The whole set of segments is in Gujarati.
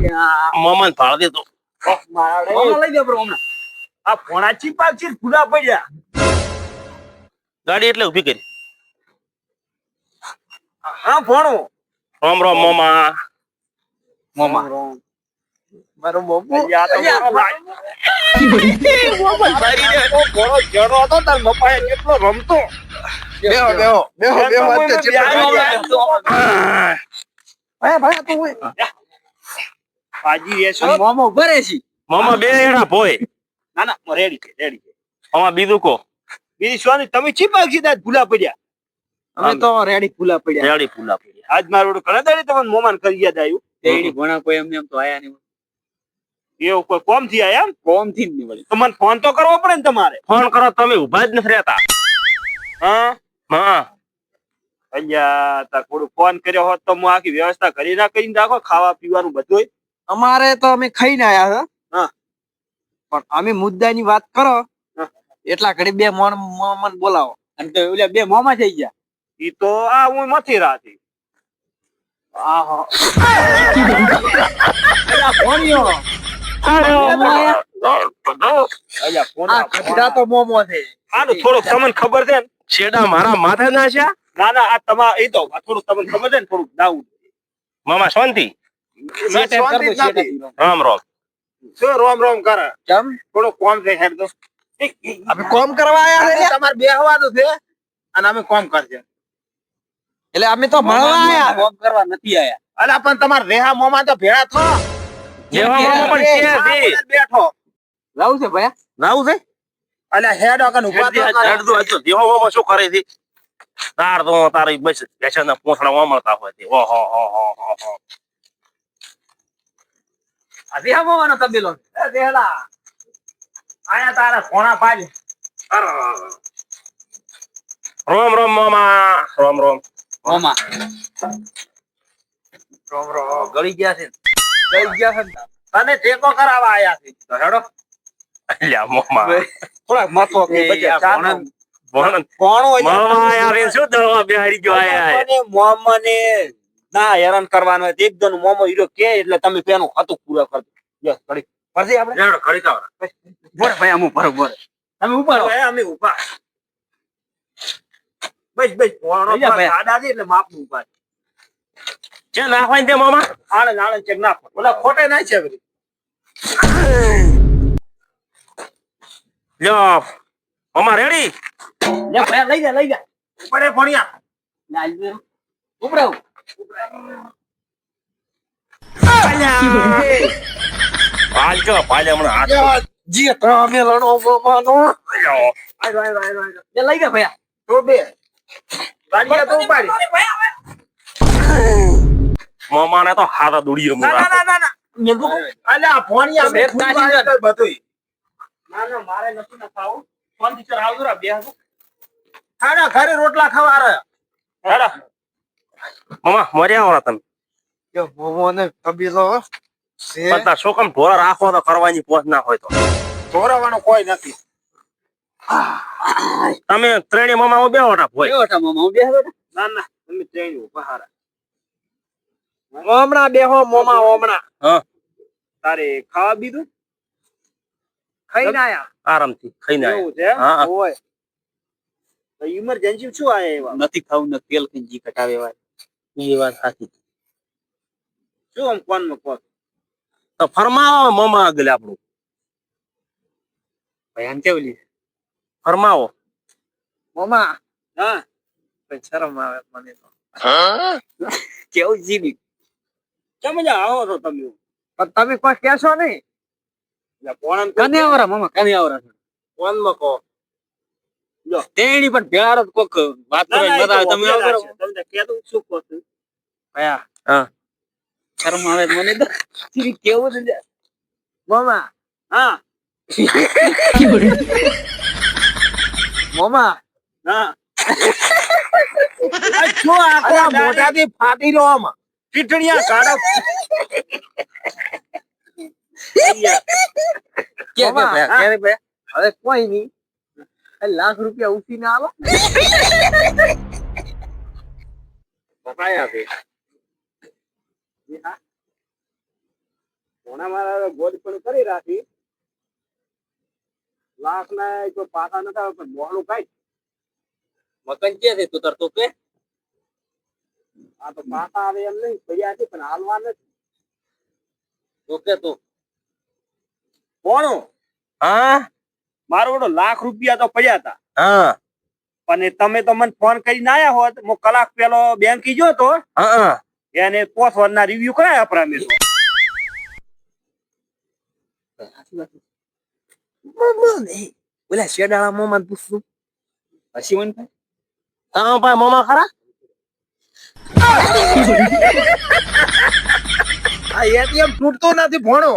મોમન ભાળ દે તો લઈ દે બ્રો હમણાં આ ફોણા ચીપા ચીર ભૂલા પડ્યા ગાડી એટલે ઉભી કરી હા ફોણો રોમ રોમ મોમા મારો બાબુ કેટલો રમતો મોમા બે એડા ભોય ના ના રેડી છે આમાં બીજું કો બીજી સોની તમે ચીપા સીધા ભૂલા પડ્યા અમે તો રેડી ભૂલા પડ્યા રેડી ફૂલા પડી આજ મારું ઘણા દાડી તમને મોમાન કરી યાદ આવ્યું તેડી ભણા કોઈ એમને એમ તો આયા નહીં એવું કોઈ કોમ થી આયા એમ કોમ થી જ નહીં વળી તો મને ફોન તો કરવો પડે ને તમારે ફોન કરો તમે ઉભા જ નથી રહેતા હા હા અહીંયા તાર થોડું ફોન કર્યો હોત તો હું આખી વ્યવસ્થા કરી ના કરીને રાખો ખાવા પીવાનું બધું અમારે તો અમે ખાઈને આયા હા. પણ અમે મુદ્દાની વાત કરો એટલા ઘડી બે મન બોલાવો અને તો ઓલા બે મોમાં થઈ ગયા ઈ તો આ હું મથી રાતી તો મોમો છે આનું થોડુંક તમને ખબર છે ને છેડા મારા માથે ના છે ના ના આ તમારે એ તો થોડુંક તમને ખબર છે ને થોડુંક ડાઉન મામા શાંતિ રામ રામ શું રોમ રોમ કરે કેમ થોડું કોમ છે હેડ તો અમે કોમ કરવા આયા છે તમારે બેહવાનું છે અને અમે કોમ કરશે એટલે અમે તો મળવા આયા કોમ કરવા નથી આયા અલા પણ તમારે રેહા મોમાં તો ભેળા થો જેવા મામા પણ છે બેઠો લાવું છે ભયા રાવું છે અલ્યા હેડ અગન ઉભા તો દેવા મામા શું કરે છે તાર તો તારી બસ બેસાના પોસડા વામળતા હોય છે ઓહો હો હો હો આજે હા મોવાનો તબેલો એ દેહલા આયા તારા ફોણા પાડી રોમ રોમ મામા રોમ રોમ મોમાં રોમ રોમ ગળી ગયા છે લઈ ગયા છે ને. તને ટેકો કરાવવા આયા છે તો હેડો અલ્યા મોમા થોડાક મતો કે બજા ચાનો ભણ કોણ હોય મામા યાર એ શું દળવા બેહાડી ગયો આયા મોમને ના હેરાન કરવાનો હોય એકદમ મોમો હીરો કે એટલે તમે પેનું ખાતું પૂરા કરજો યસ ઘડી પછી આપણે રેડો ખડી કાવ બોર ભાઈ અમુ બરોબર તમે ઉપર હવે અમે ઊભા બસ બસ પોણો લઈ જા ભાઈ. આડા છે એટલે માપ ઊભા છે નાખવાય દે મામા આણે આણે ચેક નાખો ઓલા ખોટે ના છે બધી લ્યો મામા રેડી લે ભયા લઈ જા ઉપડે ભણ્યા લાલ ઉપરાવ હાલ કે પાલે હમણાં હાથ જી તમે લણો મોમાનો લ્યો લે લઈ જા ભયા તો બે ગાડીયા તો ઉપાડી મામાને તો હાથા દોડીએ ના ના ના ના અલ્યા ભણ્યા બે તાજી છે. બધું ના ના મારે નથી ના ખાવું ફોન ટીચર આવજો રા બે હાડા ઘરે રોટલા ખાવા આરે હાડા મામા મર્યા વાળા તમે કે મોમોને તબેલો છે પણ તાર શું કામ ઢોરા રાખો તો કરવાની પોચ ના હોય તો ઢોરવાનો કોઈ નથી તમે ત્રણેય મામા બે ઓટા હોય કેવો હતા મોમાં હું બેહો ના ના તમે ટ્રેન ઉભા હારા હમણાં બેહો મોમા હમણાં હા તારે ખાવા બીધું ખાઈને આયા આરામથી ખાઈને આયા. એવું છે હા હોય તો ઇમરજન્સી શું આયા એવા નથી ખાવું ને તેલ કઈ જી કટાવે વાય એ વાત સાચી શું આમ કોનમાં કોણ તો ફરમાવો મામા આગળ આપણું ભયા ને કેવલી ફરમાવો મોમા હા કઈ શરમ આવે મને તો કેવું જીવી કેમ મજા આવો છો તમે પણ તમે કોઈ કહેશો નહીં કોણ કને આવરા મામા કને આવરા કોનમાં કહો તેણી પણ ભેળારો કોક વાત ના, કરે ના, મજા એ આવે તો તમે ઓકેલા આવરો છે. તમને કહેતું શું કહો છો? ભયા હા શરમ આવે મને તો જીવી કેવું છે મોમા હા મોમા હા આ જો આ મોઢાથી ફાટી રહ્યો આમાં પીઠણિયા કાઢો કે મોમા, ભયા હા. કે ભયા હવે કોઈ નહીં લાખ રૂપિયા ઉઠીને આવો પકાયા છે ભોણા મારા ગોળ પણ કરી રાખી લાખ ના તો પાછા નતા આવે પણ મોહણું કાઈ મકાન ક્યાં છે તું તાર તો કે આ તો પાછા આવે એમ નહીં પડ્યા છે પણ હાલવા નથી તો કે તું ભોણું હા મારો ઓલો લાખ રૂપિયા તો પડ્યા હતા હા અને તમે તો મને ફોન કરીને આયા હોત હું કલાક પેલો બેંકી ગયો તો હા એને 5 વર્ષના રિવ્યુ કરાયા આપણા મેં તો. ઓલા શેડાળા મોમાં પૂછું હસી મન થાય તારા પાસે મામા ખરા આ એટીએમ તૂટતો નથી ભણો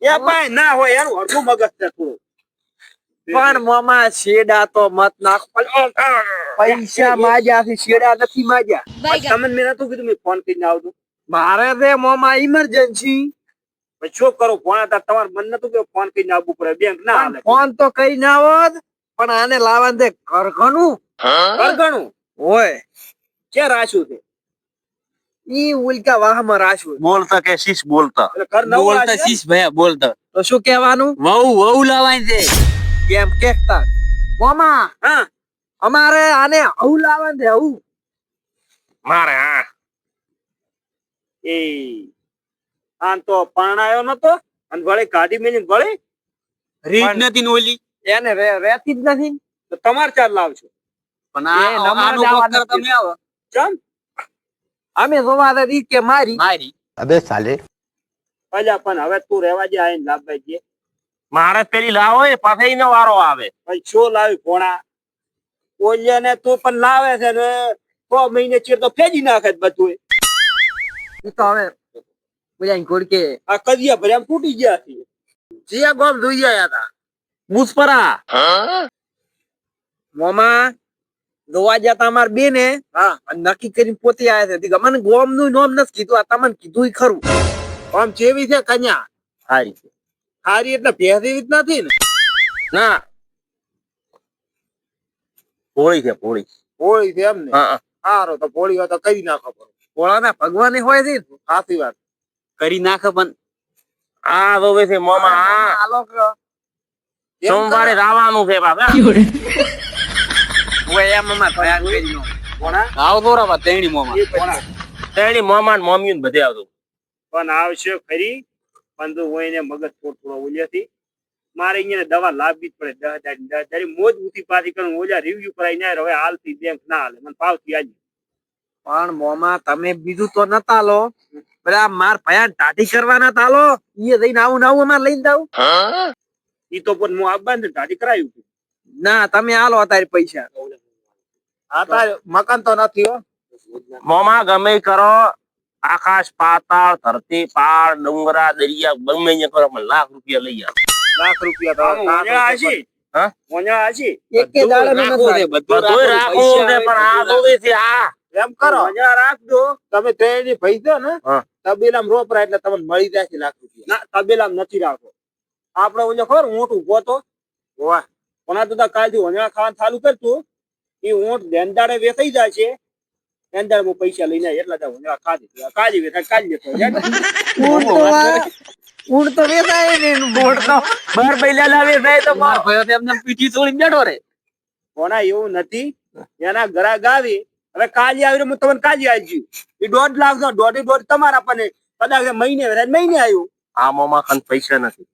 એ ભાઈ ના હોય એનું અડધું મગજ છે થોડું પણ મોમાં શેડા તો મત નાખ પૈસા માજ્યા છે શેડા નથી માજ્યા તમને મેં નતું કીધું મેં ફોન કરીને આવતું મારે તે મોમાં ઇમરજન્સી પછી શું કરું ફોન હતા તમારે મન નતું કે ફોન કરીને આવવું પડે બેંક ના હાલે ફોન તો કઈ ના હોત પણ આને લાવવાનું તે કરઘણું કરગણું હોય કે રાખ્યું છે ઈ ઉલકા વાહમાં રાશું બોલતા કે શીશ બોલતા એટલે ઘર નવું બોલતા રાખ્યું? શીશ ભયા બોલતા તો શું કહેવાનું વહુ લાવાય છે કેમ કેતા મોમા હા અમારે આને આવું લાવવાનું છે આવું મારે હા એ આમ તો પરણાયો નતો અને વળી કાઢી મેલી વળી રીત નથી ને ઓલી એને રહેતી જ નથી તો તમારે ચાર લાવશો પણ એ નંબર આનું લાવવા કોક નથી. તમે આવો ચમ અમે જોવા દે ઈ કે મારી મારી अबे साले અલ્યા પણ હવે તું રહેવા જે આઈને લાભભાઈ જે મારે પેલી લાવો એ પાછો એનો વારો આવે પછી શું લાવી ભોણા ઓલિયા ને તું પણ લાવે છે ને 6 મહિને ચીર તો ફેજી નાખે છે બધું ઈ તો હવે બધા ઘોડકે આ કદિયા ભર્યા ફૂટી ગયા છે જીયા ગોમ જોઈ આયા હતા બુસપરા મોમા જોવા જતા અમાર બેને હા અને નક્કી કરીને પોતે આયા છે મને ગોમ નું નામ નથી કીધું આ તમને કીધું ખરું આમ જેવી છે કન્યા સારી છે હારી એટલે ભેરી જ નથી ને ના પોળી છે પોળી હોળી છે એમ ને હા સારો તો હોળી હોય તો કરી નાખો પડે ભોળાના ભગવાન હોય છે ને. સાચી વાત કરી નાખે પણ આ જોવે છે મામા આ આલો કે એમ સોમવારે કરો. રાવાનું છે બાપા ઓય એમ અમાર ભયાન કરી નો ભોણા આવ દોરાવા તેણી મોમાં એ ભોણા તેની મામા ને મમ્મી ને બધે આવતું પણ આવશે ખરી પણ તો હું એને મગજ થોડો ઓલિયાથી મારે અહીંયા દવા લાવવી જ પડે 10,000 મોજ ઉઠી પાછી કરું ઓલા રિવ્યુ કરાઈ ના હવે હાલતી બેંક ના હાલે મને પાવતી આજે પણ મોમાં તમે બીજું તો નતા લો બધા માર ભયાન ટાટી કરવાના તાલો ઈ જઈને આવું ને આવું અમાર લઈને જાવ ઈ તો પણ હું આપવા ને ટાટી કરાયું હતું. ના તમે આલો અત્યારે પૈસા આ તાર મકાન તો નથી હો મામા ગમે ઈ કરો આકાશ પાતાળ ધરતી પાળ ડુંગરા દરિયા ગમે ઈ કરો મને લાખ રૂપિયા લઈ આવો લાખ રૂપિયા તો મોંજળા હશી હા? મોંજળા હશી એકે દાડે રાખવું છે, બધું બધુંય રાખવું, રાખવું છે પૈસા પણ આ જોવે છે આ એમ કરો મોંજળા રાખજો તમે ત્રણેય ભાઈ છો ને હા. તબેલામાં રોપરા એટલે તમને મળી જશે લાખ રૂપિયા ના તબેલામાં નથી રાખો આપણે ઓલો ખબર ઊંટ ઉભો તો વાહ કોના તો કાલથી વંજળા ખાવાનું ચાલુ કરતું એ ઊંટ ધેનદાડે વેચાઈ જાય છે ધેનદાડે હું પૈસા લઈને આવ્યો, એટલા વંજળા ખાધી કાજી વેચાય કાજી લેતો ઊંટ તો વેચાય ને બોટ તો બાર પૈલા લાવે થાય તો માર ભયો તો એમને પીઠી તોડીને બેઠો રે કોના એવું નથી એના ઘરા ગાવી હવે કાજી આવી હું તમને કાજી આવી એ 1.5 લાખ નો 1.5 તમારા પણ કદાચ મહિને વેચાય મહિને આવ્યું આ મામા ખાન પૈસા નથી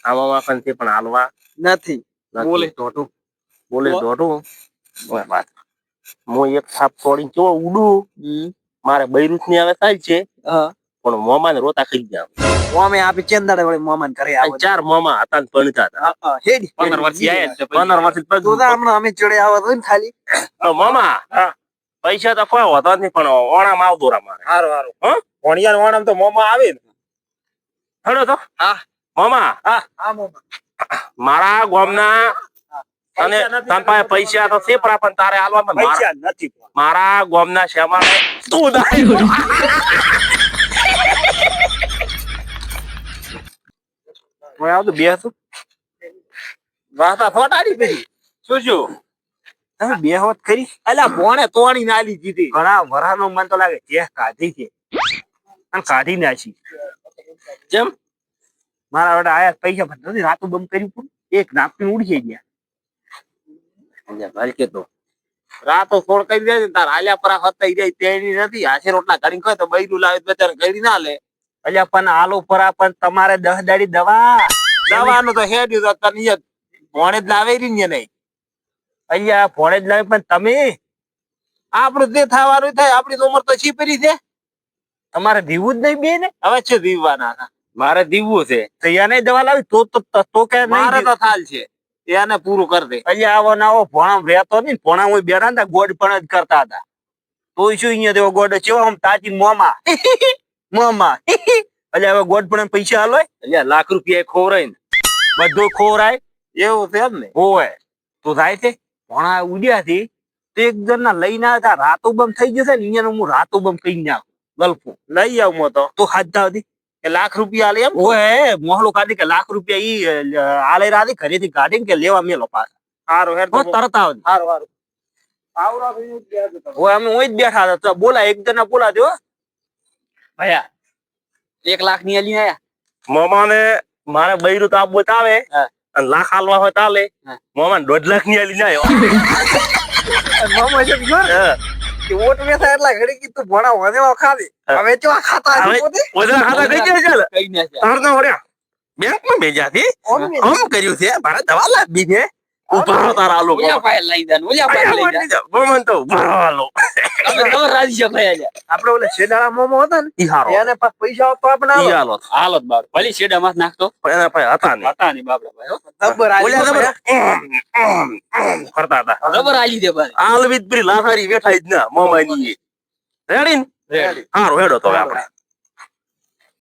આ મામા ખાન થી પણ હાલવા નથી નથી. બોલે ટોટું બોલે દોઢું ઓય વાત હું એક સાપ છોડીને કેવો ઉડું મારે બૈરુત ની આવે થાય છે હા પણ મોમાં ને રોતા ખાઈ ગયા ઓમે આપી ચેન્દાડે વળી મોમાન ઘરે આવો 4 મોમાં હતા ને ભણતા હતા હેડી 15 વર્ષથી આયા છે 15 વર્ષ તો હમણાં અમે ચડે આવો તો ને ખાલી મામા પૈસા તો કોઈ હોતા જ નહીં પણ ઓણામાં આવતો રા મારે હારું હારું હા ભણિયાર વાણામ તો મોમાં આવે ને હેડો તો હા. મામા હા મોમા મારા ગામના અને તાર પાસે પૈસા તો છે પણ તારે હાલવામાં પૈસા નથી મારા ગામના શ્યામા તું દાય ઓય આવ તો બે હતું વાતા ફોટાડી પેલી શું તમે બે હોત કરી અલા ભોણે તોડી નાલી દીધી ઘણા વરાનો મન તો લાગે જે કાઢી છે અને કાઢી નાખી જેમ મારા વડે આયા પૈસા પણ નથી રાતું બંધ કર્યું તું. એક નાપી ઉડી ગયા ભાઈ કે તો રાતો સોળ કરી દે તાર આલ્યા પર હતા જાય તેની નથી હાશે રોટલા કરી ખાય તો બૈરું લાવે તો બચારા કરી ના લે. અલ્યા પણ આલુ પરા પણ તમારે 10 દાડી દવાનું તો હેડ્યું તો તને ભોણે જ લાવે રહી ને નહીં. અલ્યા ભોણે જ લાવે પણ તમે આપણું જે થવાનું થાય. આપણી તો ઉંમર તો છીપરી છે. તમારે દીવું જ નહીં બે ને હવે છે દીવવાના હતા. મારે દીવું છે તો એને દવા લાવી તો કે મારે તો થાલ છે એને પૂરું કરી દે. અલ્યા આવો નાવો ભોણા રહેતો નહીં. ભોણા હું બેઠા હતા ગોડ પણ જ કરતા હતા. તો શું અહીંયા દેવો ગોડ ચેવો આમ તાજી મોમાં મોમાં અલ્યા હવે ગોડ પણ પૈસા હાલો એટલે લાખ રૂપિયા ખોરાય ને બધું ખોરાય એવું છે એમ ને. હોય તો થાય છે ભોણા ઉડ્યા થી તો એક જણ ના લઈને આવ્યા રાતો બમ થઈ જશે ને અહીંયા હું રાતો બમ કહી નાખું ગલ્ફું લઈ આવ મો તો હાથ દી કે લાખ રૂપિયા આલે એમ. ઓય મોહલો કાઢી કે લાખ રૂપિયા ઈ આલે રાધી ઘરેથી કાઢીને કે લેવા મેલો પાછા. સારું હેડ તો તરત આવ. સારું સારું ઓય અમે ઓય જ બેઠા હતા. બોલા એક જણા બોલા દો ભયા 1 લાખ ની આલી આયા. મામાને મારે બૈરું તો આપવું તો આવે અને લાખ હાલવા હોય તો આલે. મામાને 1.5 લાખ ની આલી ના મામા જેમ ઘર કે ઓટ વેસા એટલા ઘડી કીધું ભણા વનેવા ખાલી હવે જો આ ખાતા હશે પોતે ઓલા ખાતા કઈ જાય ચાલ કઈ ના છે તાર તો વળ્યા બેંક માં ભેજાથી આમ કર્યું છે મારે દવા લાવી છે ઉભા તારા આલો ઓલા પાસે લઈ જા ઓલા પાસે લઈ જા બોમન તો ઉભા આલો તમે તો રાજી છે ભયા આપડે ઓલે શેડાળા મોમો હતા ને ઈ હારો એને પાસ પૈસા આપતો આપણે ઈ હાલો હાલત બાર ભલી શેડા માં નાખતો એના પાસે હતા ને હતા ની બાપડા ભાઈ જબર ઓલા આલી કરતા હતા જબર આલી દે ભાઈ આલવિત પ્રી લાખારી બેઠા જ ના મામાની રેડી ને રેડી હારો હેડો તો હવે આપણે